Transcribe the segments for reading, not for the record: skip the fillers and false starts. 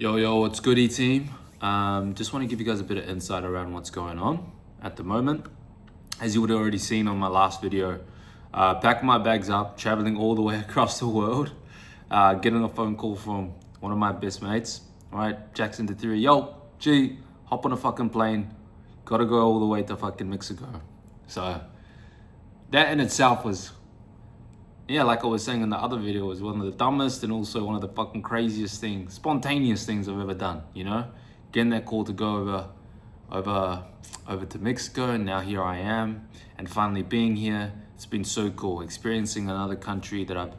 Yo, what's goody team? Just want to give you guys a bit of insight around what's going on at the moment. As you would have already seen on my last video, packing my bags up, traveling all the way across the world, getting a phone call from one of my best mates, right? Jackson the Theory, yo, G, hop on a fucking plane, gotta go all the way to fucking Mexico. So that in itself was, yeah, like I was saying in the other video, was one of the dumbest and also one of the fucking craziest things, spontaneous things I've ever done, you know? Getting that call to go over to Mexico, and now here I am, and finally being here. It's been so cool, experiencing another country that I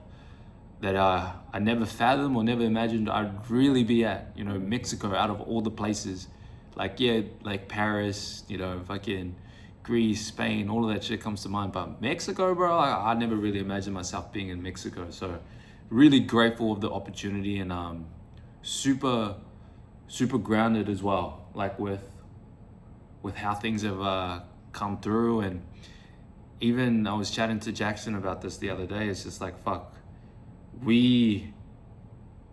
never fathomed or never imagined I'd really be at, you know, Mexico out of all the places. Like, yeah, like Paris, you know, fucking Greece, Spain, all of that shit comes to mind. But Mexico, bro, I never really imagined myself being in Mexico. So really grateful of the opportunity, and super grounded as well, like with how things have come through. And even I was chatting to Jackson about this the other day. It's just like, fuck, we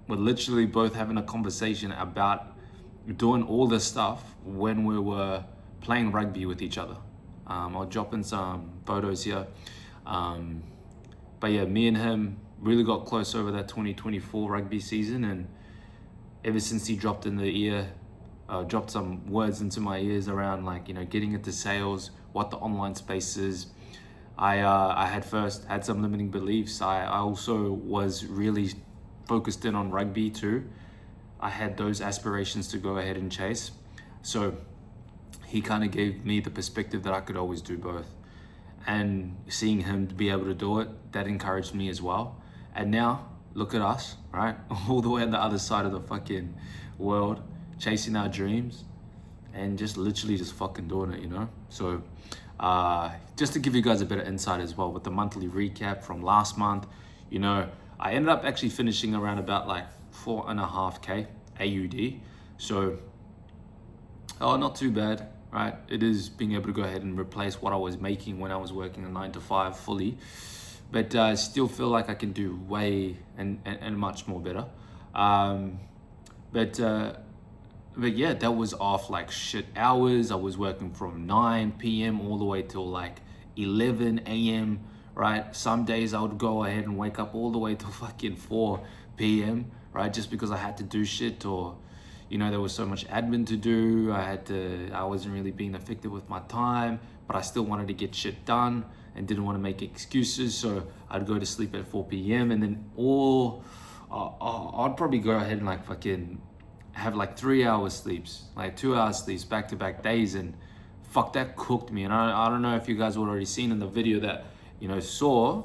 were literally both having a conversation about doing all this stuff when we were playing rugby with each other. I'll drop in some photos here. But yeah, me and him really got close over that 2024 rugby season, and ever since he dropped some words into my ears around, like, you know, getting into sales, what the online space is. I had some limiting beliefs. I also was really focused in on rugby too. I had those aspirations to go ahead and chase. So he kind of gave me the perspective that I could always do both. And seeing him be able to do it, that encouraged me as well. And now, look at us, right? All the way on the other side of the fucking world, chasing our dreams and just literally just fucking doing it, you know? So just to give you guys a bit of insight as well with the monthly recap from last month, you know, I ended up actually finishing around about like 4.5K AUD. So, not too bad, right? It is being able to go ahead and replace what I was making when I was working a 9 to 5 fully. But I still feel like I can do way and much more better. But yeah, that was off like shit hours. I was working from 9 p.m. all the way till like 11 a.m., right? Some days I would go ahead and wake up all the way till fucking 4 p.m., right? Just because I had to do shit, or, you know, there was so much admin to do. I wasn't really being effective with my time, but I still wanted to get shit done and didn't want to make excuses. So I'd go to sleep at 4 p.m. and then I'd probably go ahead and like fucking have like 3 hours sleeps, like 2 hours sleeps back to back days. And fuck, that cooked me. And I don't know if you guys have already seen in the video that, you know, saw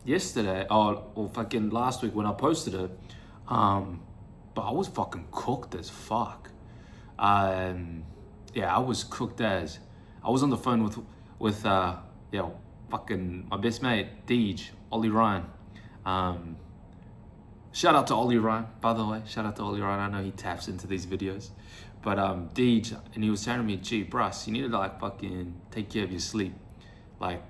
yesterday or fucking last week when I posted it. But I was fucking cooked as fuck. Yeah, I was cooked as. I was on the phone with fucking my best mate, Deej, Ollie Ryan. Shout out to Ollie Ryan, by the way. Shout out to Ollie Ryan. I know he taps into these videos. But Deej, and he was telling me, gee, Bruss, you need to like fucking take care of your sleep. Like,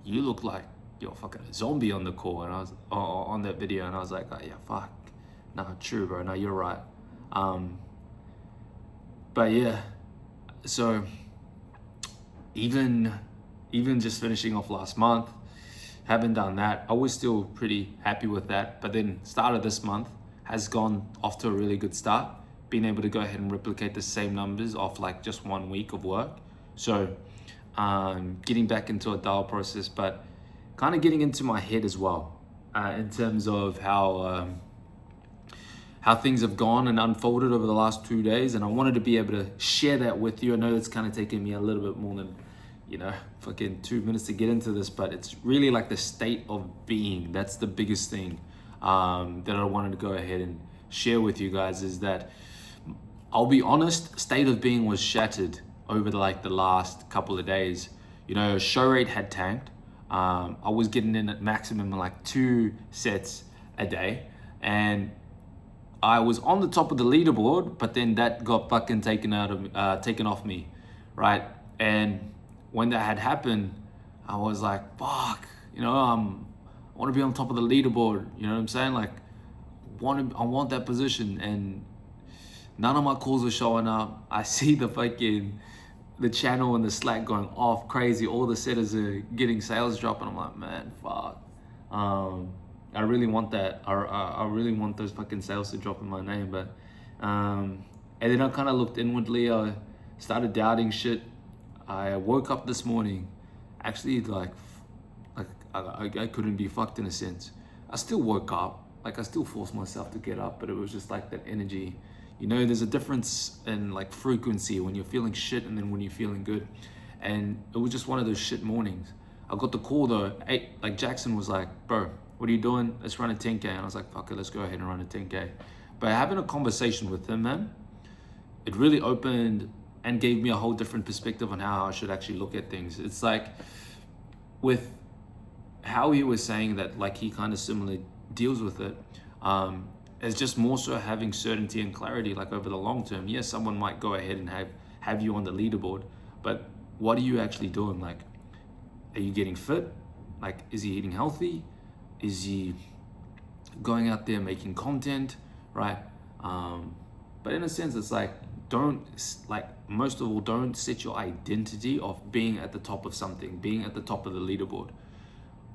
you look like you're fucking a zombie on the call, and I was on that video, and I was like, oh yeah, fuck. Nah, true, bro. No, you're right. But yeah, so even just finishing off last month, haven't done that. I was still pretty happy with that. But then start of this month has gone off to a really good start. Being able to go ahead and replicate the same numbers off like just 1 week of work. So getting back into a dial process, but kind of getting into my head as well in terms of how things have gone and unfolded over the last 2 days. And I wanted to be able to share that with you. I know it's kind of taken me a little bit more than, you know, fucking 2 minutes to get into this, but it's really like the state of being. That's the biggest thing that I wanted to go ahead and share with you guys, is that I'll be honest, state of being was shattered over the last couple of days. You know, show rate had tanked. I was getting in at maximum like 2 sets a day, and I was on the top of the leaderboard, but then that got fucking taken off me, right? And when that had happened, I was like, fuck, you know, I want to be on top of the leaderboard. You know what I'm saying? Like, I want that position. And None of my calls are showing up. I see the channel and the Slack going off crazy. All the setters are getting sales drop, and I'm like, man, fuck. I really want that. I really want those fucking sales to drop in my name, but and then I kind of looked inwardly. I started doubting shit. I woke up this morning, actually like I couldn't be fucked in a sense. I still woke up, like I still forced myself to get up, but it was just like that energy. You know, there's a difference in like frequency when you're feeling shit and then when you're feeling good. And it was just one of those shit mornings. I got the call though, like Jackson was like, bro, what are you doing? Let's run a 10K. And I was like, fuck it, let's go ahead and run a 10K. But having a conversation with him, man, it really opened and gave me a whole different perspective on how I should actually look at things. It's like with how he was saying that, like he kind of similarly deals with it, is just more so having certainty and clarity, like over the long term. Yes, someone might go ahead and have you on the leaderboard, but what are you actually doing? Like, are you getting fit? Like, is he eating healthy? Is he going out there making content, right? But in a sense, it's like, most of all, don't set your identity of being at the top of something, being at the top of the leaderboard.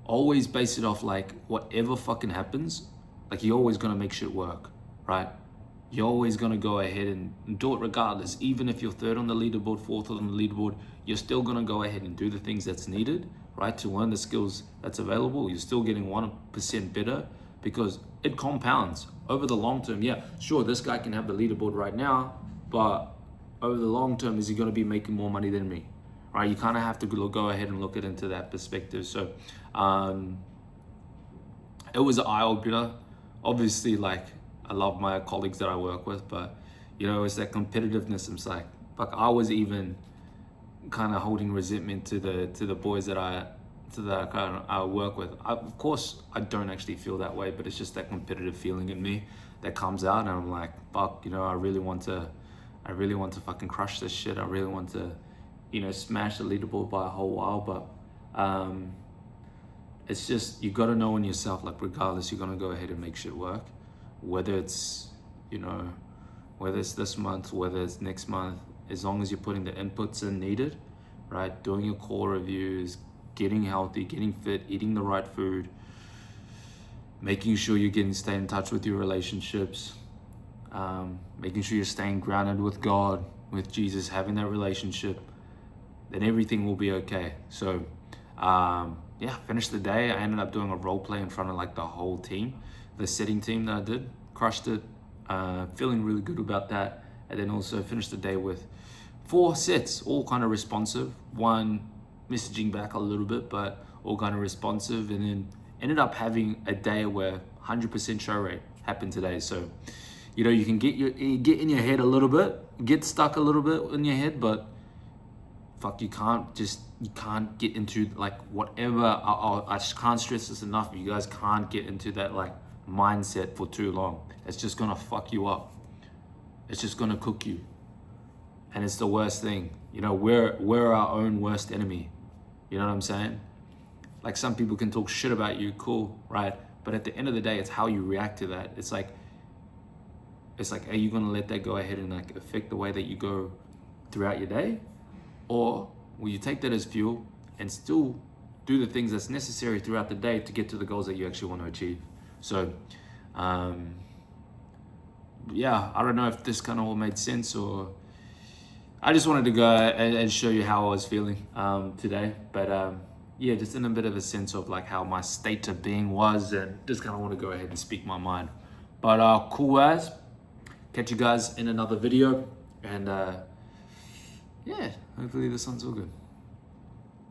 Always base it off like whatever fucking happens, like you're always gonna make shit work, right? You're always gonna go ahead and do it regardless. Even if you're third on the leaderboard, fourth on the leaderboard, you're still gonna go ahead and do the things that's needed, right? To learn the skills that's available. You're still getting 1% better because it compounds over the long term. Yeah, sure, this guy can have the leaderboard right now, but over the long term, is he gonna be making more money than me? Right, you kind of have to go ahead and look it into that perspective. So it was an eye-opener. Obviously, like, I love my colleagues that I work with, but you know, it's that competitiveness. It's like, fuck, I was even kind of holding resentment to the boys that I work with. Of course, I don't actually feel that way, but it's just that competitive feeling in me that comes out, and I'm like, fuck, you know, I really want to fucking crush this shit. I really want to, you know, smash the leaderboard by a whole while. But it's just, you got to know in yourself, like regardless, you're gonna go ahead and make shit work, whether it's, you know, whether it's this month, whether it's next month, as long as you're putting the inputs in needed, right? Doing your core reviews, getting healthy, getting fit, eating the right food, making sure you're staying in touch with your relationships, making sure you're staying grounded with God, with Jesus, having that relationship, then everything will be okay. So yeah, finished the day. I ended up doing a role play in front of like the whole team, the setting team that I did, crushed it, feeling really good about that. And then also finished the day with 4 sets, all kind of responsive, one messaging back a little bit, but all kind of responsive. And then ended up having a day where 100% show rate happened today. So, you know, you can get in your head a little bit, get stuck a little bit in your head, but fuck, you can't get into like whatever. I just can't stress this enough. You guys can't get into that like mindset for too long. It's just gonna fuck you up. It's just gonna cook you, and it's the worst thing. You know, we're our own worst enemy. You know what I'm saying? Like, some people can talk shit about you, cool, right? But at the end of the day, it's how you react to that. It's like, are you gonna let that go ahead and like affect the way that you go throughout your day? Or will you take that as fuel and still do the things that's necessary throughout the day to get to the goals that you actually want to achieve? So, yeah, I don't know if this kind of all made sense, or I just wanted to go and show you how I was feeling today. But yeah, just in a bit of a sense of like how my state of being was, and just kind of want to go ahead and speak my mind. But cool as, catch you guys in another video, and yeah, hopefully this one's all good.